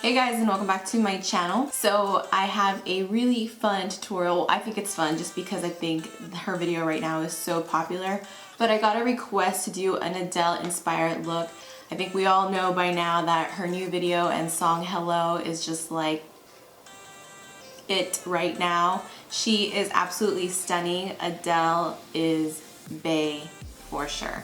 Hey guys, and welcome back to my channel. So I have a really fun tutorial. I think it's fun just because I think her video right now is so popular. But I got a request to do an Adele inspired look. I think we all know by now that her new video and song Hello is just like it right now. She is absolutely stunning. Adele is bae for sure.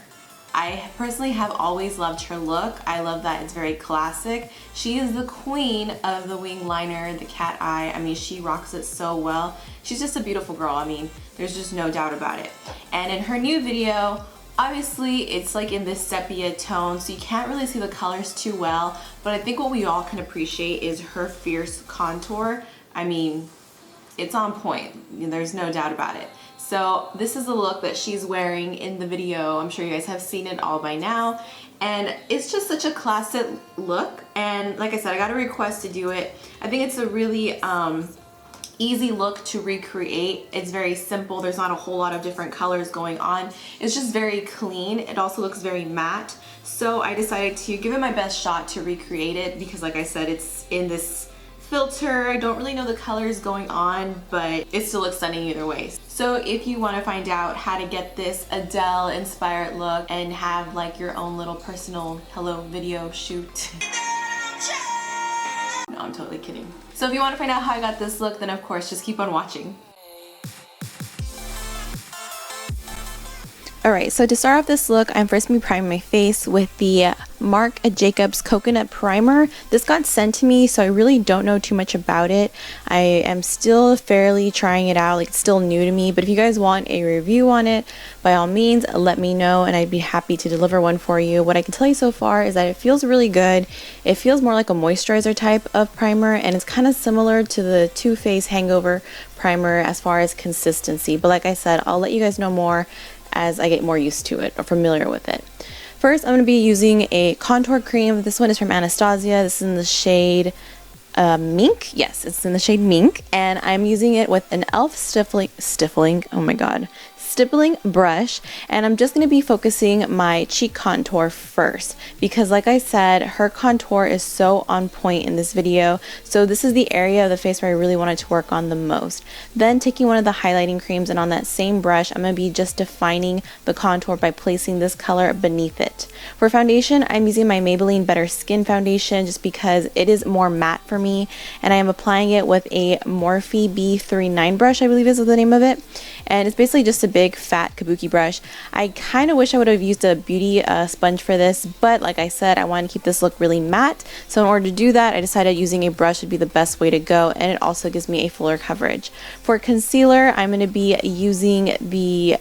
I personally have always loved her look. I love that it's very classic. She is the queen of the wing liner, the cat eye. I mean, she rocks it so well. She's just a beautiful girl. I mean, there's just no doubt about it. And in her new video, obviously it's like in this sepia tone, so you can't really see the colors too well, but I think what we all can appreciate is her fierce contour. I mean, it's on point. There's no doubt about it. So this is the look that she's wearing in the video. I'm sure you guys have seen it all by now. And it's just such a classic look. And like I said, I got a request to do it. I think it's a really easy look to recreate. It's very simple. There's not a whole lot of different colors going on. It's just very clean. It also looks very matte. So I decided to give it my best shot to recreate it because like I said, it's in this filter. I don't really know the colors going on, but it still looks stunning either way. So if you want to find out how to get this Adele inspired look and have like your own little personal hello video shoot. No, I'm totally kidding. So if you want to find out how I got this look, then of course just keep on watching. Alright, so to start off this look, I'm first going to be priming my face with the Marc Jacobs Coconut Primer. This got sent to me, so I really don't know too much about it. I am still fairly trying it out, like it's still new to me, but if you guys want a review on it, by all means, let me know and I'd be happy to deliver one for you. What I can tell you so far is that it feels really good. It feels more like a moisturizer type of primer, and it's kind of similar to the Too Faced Hangover Primer as far as consistency, but like I said, I'll let you guys know more as I get more used to it or familiar with it. First, I'm going to be using a contour cream. This one is from Anastasia. This is in the shade Mink. Yes, it's in the shade Mink, and I'm using it with an e.l.f. stippling brush, and I'm just going to be focusing my cheek contour first because like I said, her contour is so on point in this video, so this is the area of the face where I really wanted to work on the most. Then taking one of the highlighting creams, and on that same brush I'm going to be just defining the contour by placing this color beneath it. For foundation, I'm using my Maybelline Better Skin foundation just because it is more matte for me, and I am applying it with a Morphe B39 brush, I believe is the name of it, and it's basically just a big fat kabuki brush. I kind of wish I would have used a beauty sponge for this, but like I said, I want to keep this look really matte, so in order to do that I decided using a brush would be the best way to go, and it also gives me a fuller coverage. For concealer, I'm going to be using the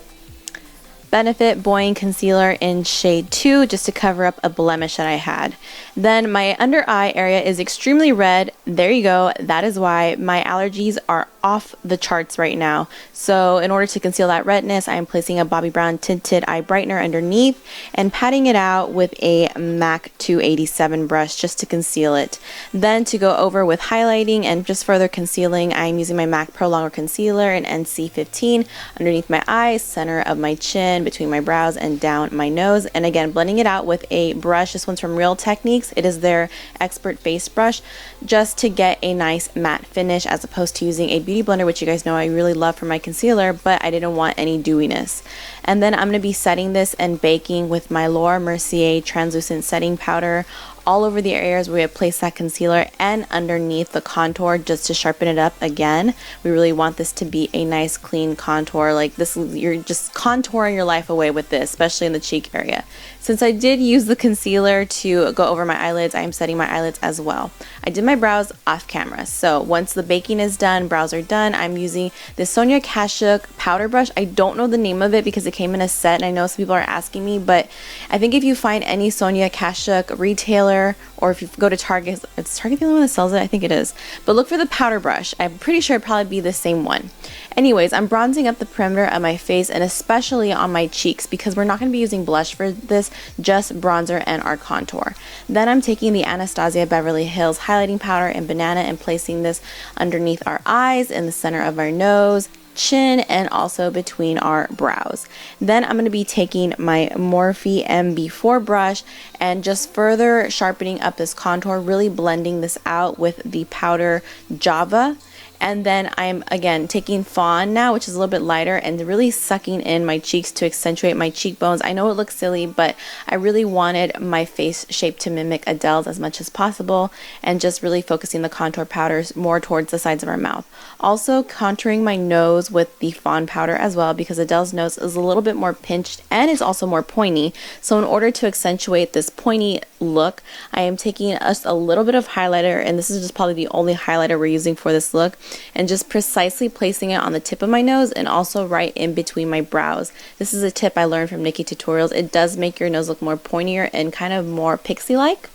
Benefit Boing Concealer in shade 2 just to cover up a blemish that I had. Then my under eye area is extremely red. There you go. That is why my allergies are off the charts right now. So in order to conceal that redness, I am placing a Bobbi Brown tinted eye brightener underneath and patting it out with a MAC 287 brush just to conceal it. Then to go over with highlighting and just further concealing, I'm using my MAC Pro Longwear Concealer in NC15 underneath my eyes, center of my chin, between my brows, and down my nose. And again, blending it out with a brush. This one's from Real Techniques. It is their expert face brush, just to get a nice matte finish as opposed to using a beauty blender, which you guys know I really love for my concealer, but I didn't want any dewiness. And then I'm going to be setting this and baking with my Mercier translucent setting powder all over the areas where we have placed that concealer and underneath the contour just to sharpen it up again. We really want this to be a nice clean contour. Like this, you're just contouring your life away with this, especially in the cheek area. Since I did use the concealer to go over my eyelids, I am setting my eyelids as well. I did my brows off camera, so once the baking is done, brows are done, I'm using this Sonia Kashuk powder brush. I don't know the name of it because it came in a set, and I know some people are asking me, but I think if you find any Sonia Kashuk retailer, or if you go to Target, it's Target the only one that sells it? I think it is. But look for the powder brush. I'm pretty sure it'd probably be the same one. Anyways, I'm bronzing up the perimeter of my face and especially on my cheeks because we're not going to be using blush for this, just bronzer and our contour. Then I'm taking the Anastasia Beverly Hills highlighting powder in Banana and placing this underneath our eyes, in the center of our nose, chin and also between our brows. Then I'm going to be taking my Morphe MB4 brush and just further sharpening up this contour, really blending this out with the powder Java. And then I'm again taking Fawn now, which is a little bit lighter, and really sucking in my cheeks to accentuate my cheekbones. I know it looks silly, but I really wanted my face shape to mimic Adele's as much as possible, and just really focusing the contour powders more towards the sides of our mouth. Also contouring my nose with the Fawn powder as well, because Adele's nose is a little bit more pinched and is also more pointy. So in order to accentuate this pointy look, I am taking just a little bit of highlighter, and this is just probably the only highlighter we're using for this look, and just precisely placing it on the tip of my nose and also right in between my brows. This is a tip I learned from Nikki Tutorials. It does make your nose look more pointier and kind of more pixie-like.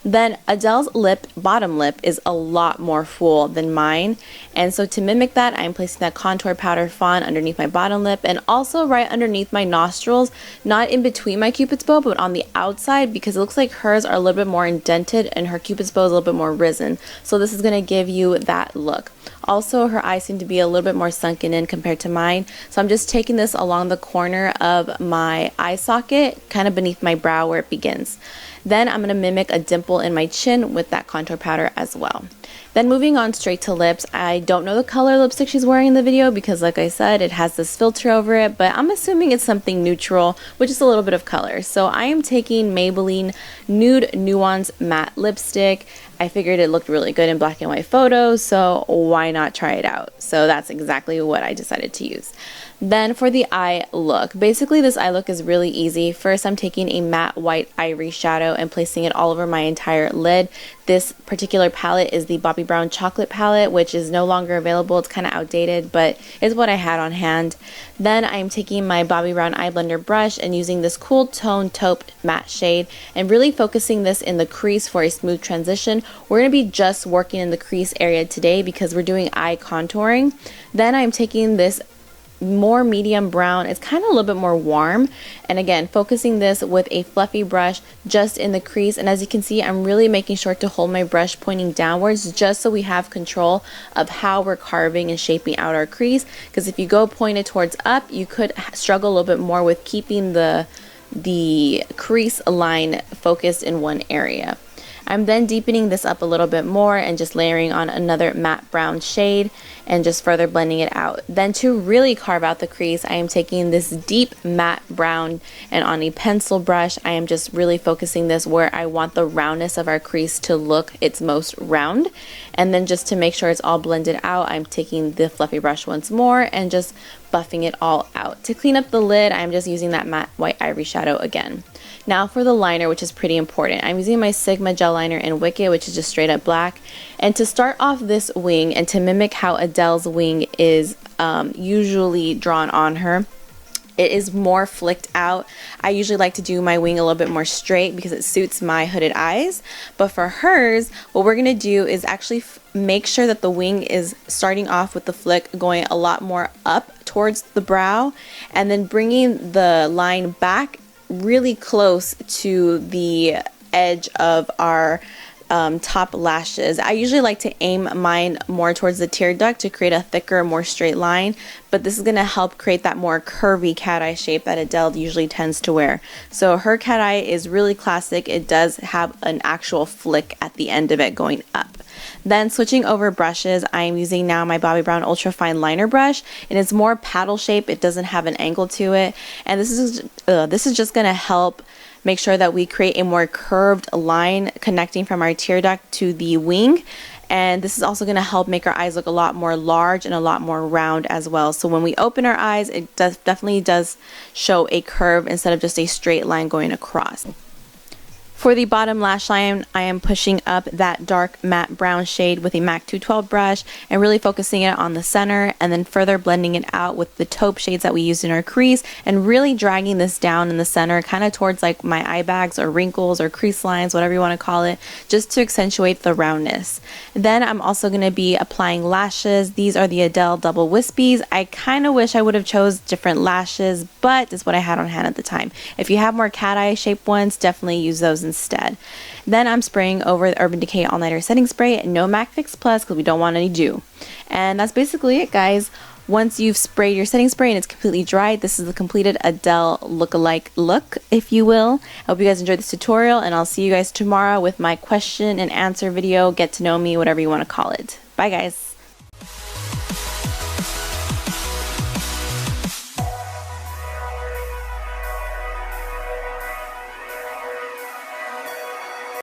Then Adele's bottom lip is a lot more full than mine, and so to mimic that, I'm placing that contour powder Fawn underneath my bottom lip and also right underneath my nostrils, not in between my cupid's bow but on the outside, because it looks like hers are a little bit more indented and her cupid's bow is a little bit more risen. So this is going to give you that look. Also, her eyes seem to be a little bit more sunken in compared to mine, so I'm just taking this along the corner of my eye socket, kind of beneath my brow where it begins. Then I'm going to mimic a dimple in my chin with that contour powder as well. Then moving on straight to lips, I don't know the color lipstick she's wearing in the video because, like I said, it has this filter over it, but I'm assuming it's something neutral with just a little bit of color. So I am taking Maybelline Nude Nuance Matte Lipstick. I figured it looked really good in black and white photos, so why not try it out? So that's exactly what I decided to use. Then for the eye look, basically this eye look is really easy. First, I'm taking a matte white ivory shadow and placing it all over my entire lid. This particular palette is the Bobbi Brown Chocolate palette, which is no longer available. It's kind of outdated, but it's what I had on hand. Then I'm taking my Bobbi Brown eye blender brush and using this Cool Tone Taupe matte shade and really focusing this in the crease for a smooth transition. We're going to be just working in the crease area today because we're doing eye contouring. Then I'm taking this more medium brown. It's kind of a little bit more warm, and again focusing this with a fluffy brush just in the crease. And as you can see, I'm really making sure to hold my brush pointing downwards just so we have control of how we're carving and shaping out our crease, because if you go pointed towards up, you could struggle a little bit more with keeping the crease line focused in one area. I'm then deepening this up a little bit more and just layering on another matte brown shade and just further blending it out. Then to really carve out the crease, I am taking this deep matte brown, and on a pencil brush, I am just really focusing this where I want the roundness of our crease to look its most round. And then just to make sure it's all blended out, I'm taking the fluffy brush once more and just buffing it all out. To clean up the lid, I'm just using that matte white ivory shadow again. Now for the liner, which is pretty important, I'm using my Sigma gel liner in Wicked, which is just straight up black. And to start off this wing and to mimic how Adele's wing is usually drawn on her, it is more flicked out. I usually like to do my wing a little bit more straight because it suits my hooded eyes. But for hers, what we're going to do is actually make sure that the wing is starting off with the flick going a lot more up towards the brow, and then bringing the line back really close to the edge of our top lashes. I usually like to aim mine more towards the tear duct to create a thicker, more straight line, but this is going to help create that more curvy cat eye shape that Adele usually tends to wear. So her cat eye is really classic. It does have an actual flick at the end of it going up. Then switching over brushes, I am using now my Bobbi Brown Ultra Fine Liner brush, and it's more paddle shape. It doesn't have an angle to it, and this is just going to help make sure that we create a more curved line connecting from our tear duct to the wing. And this is also going to help make our eyes look a lot more large and a lot more round as well. So when we open our eyes, it definitely does show a curve instead of just a straight line going across. For the bottom lash line, I am pushing up that dark matte brown shade with a MAC 212 brush and really focusing it on the center, and then further blending it out with the taupe shades that we used in our crease, and really dragging this down in the center, kind of towards like my eye bags or wrinkles or crease lines, whatever you want to call it, just to accentuate the roundness. Then I'm also going to be applying lashes. These are the Adele Double Whispies. I kind of wish I would have chose different lashes, but it's what I had on hand at the time. If you have more cat eye shaped ones, definitely use those instead. Then I'm spraying over the Urban Decay All Nighter Setting Spray, no MAC Fix Plus because we don't want any dew. And that's basically it, guys. Once you've sprayed your setting spray and it's completely dried, this is the completed Adele look-alike look, if you will. I hope you guys enjoyed this tutorial, and I'll see you guys tomorrow with my question and answer video, get to know me, whatever you want to call it. Bye guys.